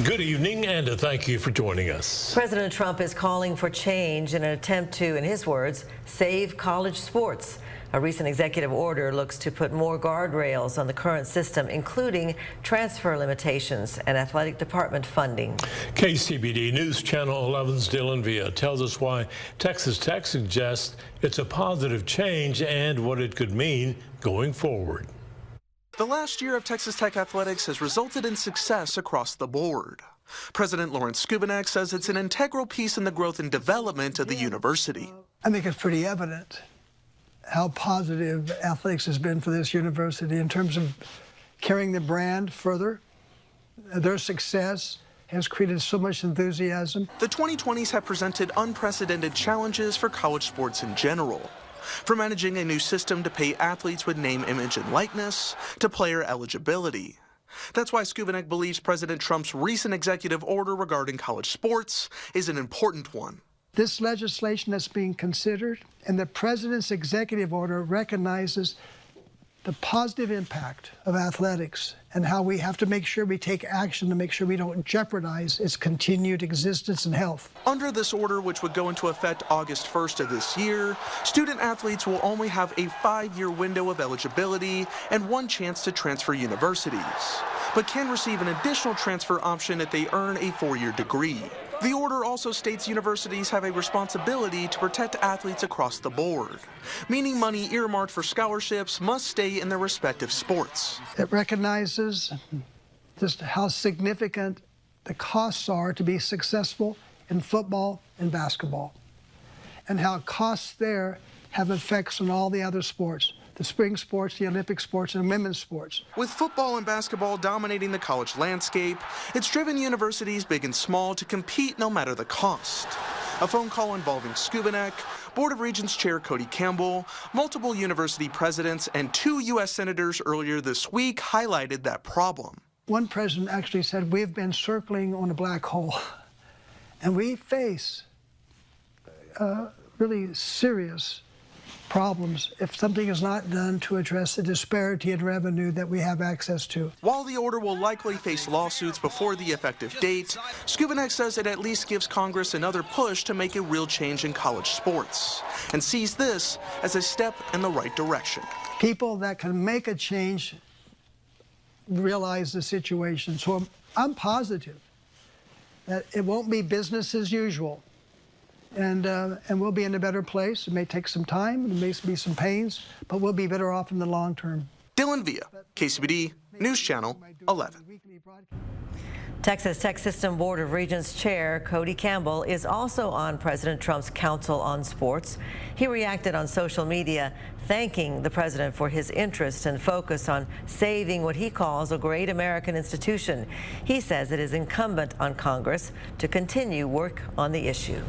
Good evening, and thank you for joining us. President Trump is calling for change in an attempt to, in his words, save college sports. A recent executive order looks to put more guardrails on the current system, including transfer limitations and athletic department funding. KCBD News Channel 11's Dylan Villa tells us why Texas Tech suggests it's a positive change and what it could mean going forward. The last year of Texas Tech athletics has resulted in success across the board. President Lawrence Skubanek says it's an integral piece in the growth and development of the university. I think it's pretty evident how positive athletics has been for this university in terms of carrying the brand further. Their success has created so much enthusiasm. The 2020s have presented unprecedented challenges for college sports in general. From managing a new system to pay athletes with name, image, and likeness, to player eligibility. That's why Skubanek believes President Trump's recent executive order regarding college sports is an important one. This legislation that's being considered and the president's executive order recognizes the positive impact of athletics and how we have to make sure we take action to make sure we don't jeopardize its continued existence and health. Under this order, which would go into effect August 1st of this year, student athletes will only have a 5-year window of eligibility and one chance to transfer universities, but can receive an additional transfer option if they earn a 4-year degree. The order also states universities have a responsibility to protect athletes across the board, meaning money earmarked for scholarships must stay in their respective sports. It recognizes just how significant the costs are to be successful in football and basketball, and how costs there have effects on all the other sports. The spring sports, the Olympic sports, and women's sports. With football and basketball dominating the college landscape, it's driven universities big and small to compete no matter the cost. A phone call involving Skubanek, Board of Regents Chair Cody Campbell, multiple university presidents, and 2 U.S. senators earlier this week highlighted that problem. One president actually said, we've been circling on a black hole, and we face really serious problems if something is not done to address the disparity in revenue that we have access to. While the order will likely face lawsuits before the effective date, Skubanek says it at least gives Congress another push to make a real change in college sports and sees this as a step in the right direction. People that can make a change realize the situation. So I'm positive that it won't be business as usual. And we'll be in a better place. It may take some time, there may be some pains, but we'll be better off in the long term. Dylan Villa, KCBD News Channel 11. Texas Tech System Board of Regents Chair Cody Campbell is also on President Trump's Council on Sports. He reacted on social media, thanking the president for his interest and focus on saving what he calls a great American institution. He says it is incumbent on Congress to continue work on the issue.